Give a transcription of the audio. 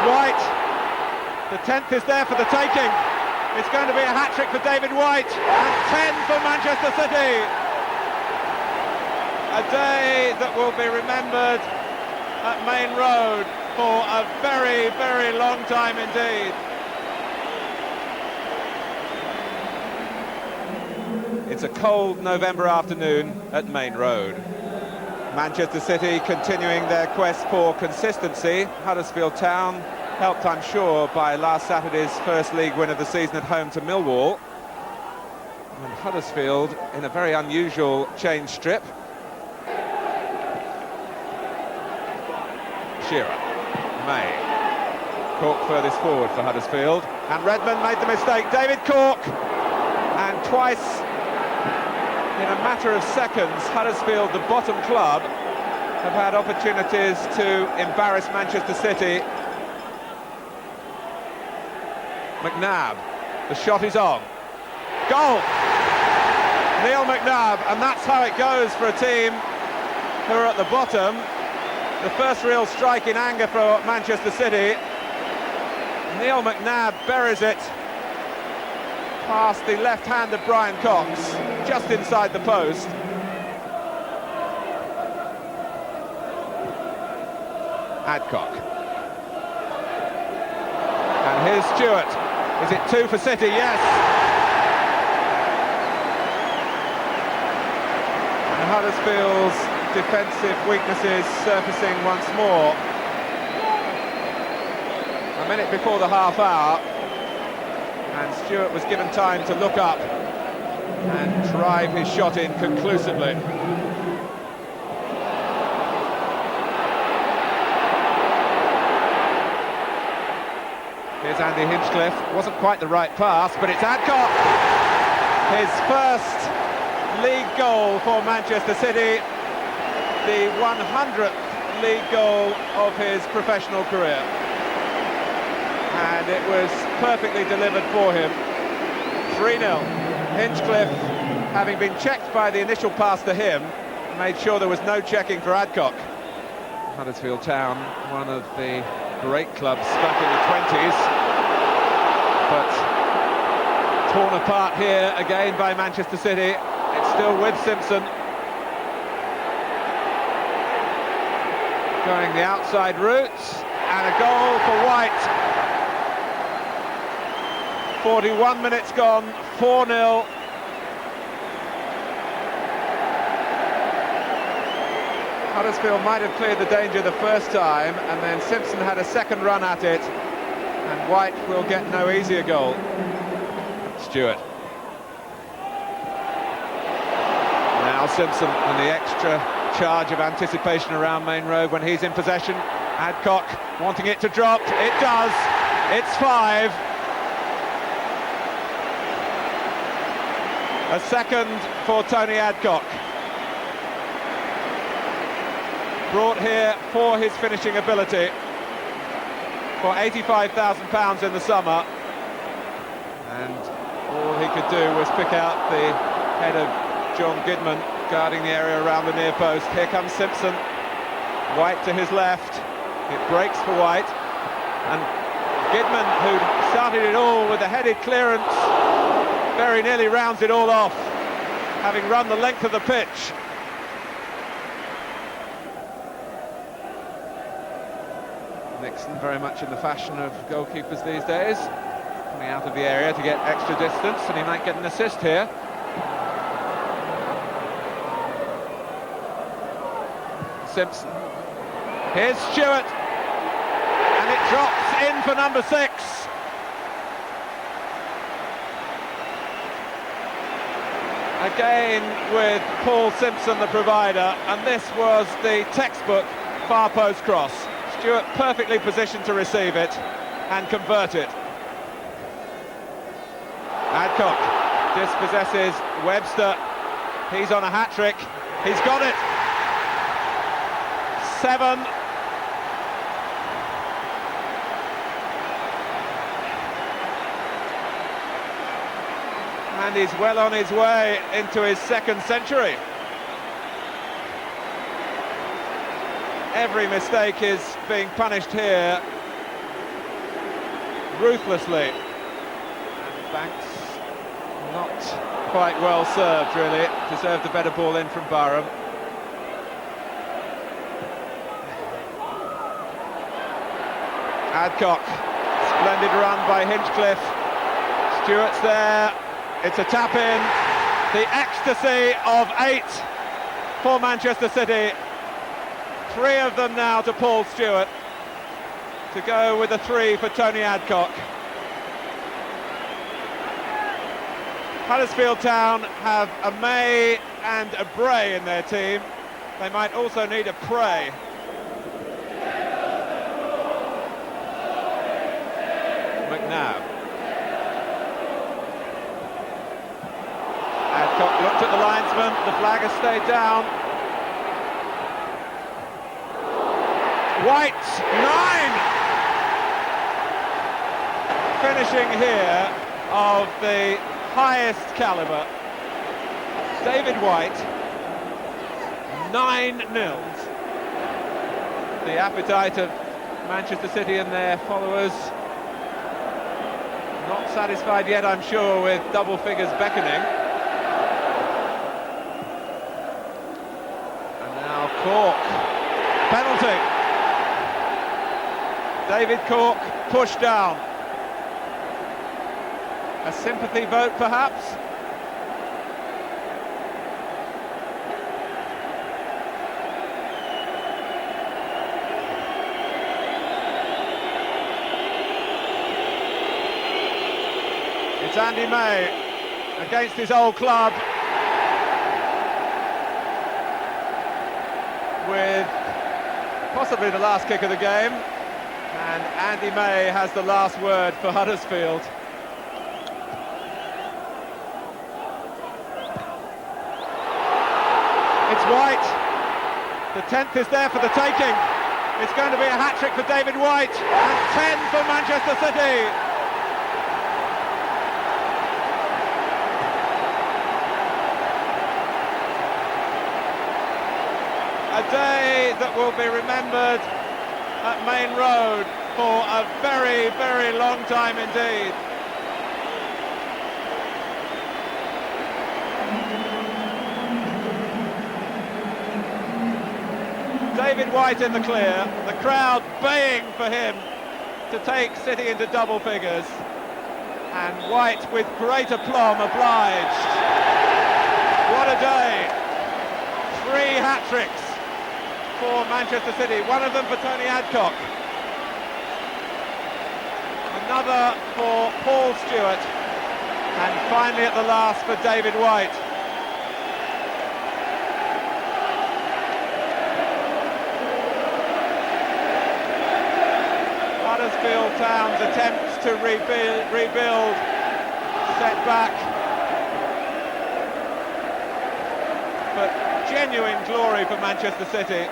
White. The 10th is there for the taking. It's going to be a hat-trick for David White, and 10 for Manchester City. A day that will be remembered at Main Road for a very, very long time indeed. It's a cold November afternoon at Main Road. Manchester City continuing their quest for consistency. Huddersfield Town, helped, I'm sure, by last Saturday's first league win of the season at home to Millwall. And Huddersfield in a very unusual change strip. Shearer, May, Cork furthest forward for Huddersfield, and Redmond made the mistake. David Cork, and twice in a matter of seconds, Huddersfield, the bottom club, have had opportunities to embarrass Manchester City. McNabb, the shot is on. Goal! Neil McNabb, and that's how it goes for a team who are at the bottom. The first real strike in anger for Manchester City. Neil McNabb buries it past the left hand of Brian Cox, just inside the post. Adcock. And here's Stewart. Is it 2 for City? Yes. And Huddersfield's defensive weaknesses surfacing once more. A minute before the half hour, and Stewart was given time to look up and drive his shot in conclusively. Here's Andy Hinchcliffe. Wasn't quite the right pass, but it's Adcock. His first league goal for Manchester City, the 100th league goal of his professional career. And it was perfectly delivered for him. 3-0. Hinchcliffe, having been checked by the initial pass to him, made sure there was no checking for Adcock. Huddersfield Town, one of the great clubs back in the 20s, but torn apart here again by Manchester City. It's still with Simpson. Going the outside route, and a goal for White. 41 minutes gone, 4-0. Huddersfield might have cleared the danger the first time, and then Simpson had a second run at it, and White will get no easier goal. Stewart. Now Simpson, and the extra charge of anticipation around Main Road when he's in possession. Adcock wanting it to drop. It does. It's 5. A second for Tony Adcock. Brought here for his finishing ability for £85,000 in the summer, and all he could do was pick out the head of John Gidman guarding the area around the near post. Here comes Simpson. White to his left. It breaks for White, and Gidman, who'd started it all with a headed clearance, very nearly rounds it all off, having run the length of the pitch. Nixon, very much in the fashion of goalkeepers these days, coming out of the area to get extra distance, and he might get an assist here. Simpson. Here's Stewart, and it drops in for number 6. Again with Paul Simpson, the provider, and this was the textbook far post cross. Stewart perfectly positioned to receive it and convert it. Adcock dispossesses Webster. He's on a hat-trick. He's got it. 7. And he's well on his way into his second century. Every mistake is being punished here ruthlessly. And Banks not quite well served, really. Deserved a better ball in from Barham. Adcock, splendid run by Hinchcliffe. Stewart's there, it's a tap-in. The ecstasy of 8 for Manchester City. 3 of them now to Paul Stewart, to go with a 3 for Tony Adcock. Huddersfield Town have a May and a Bray in their team. They might also need a Prey. McNabb. Adcock looked at the linesman, the flag has stayed down. White, 9! Finishing here of the highest calibre. David White, 9-0. The appetite of Manchester City and their followers not satisfied yet, I'm sure, with double figures beckoning. And now Cork, penalty. David Cork pushed down. A sympathy vote, perhaps? It's Andy May against his old club, with possibly the last kick of the game, and Andy May has the last word for Huddersfield. It's White. The 10th is there for the taking. It's going to be a hat-trick for David White, and 10 for Manchester City. A day that will be remembered at Main Road for a very, very long time indeed. David White in the clear, the crowd baying for him to take City into double figures, and White with great aplomb obliged. What a day! 3 hat-tricks for Manchester City, one of them for Tony Adcock, another for Paul Stewart, and finally at the last for David White. Huddersfield Town's attempts to rebuild set back, but genuine glory for Manchester City.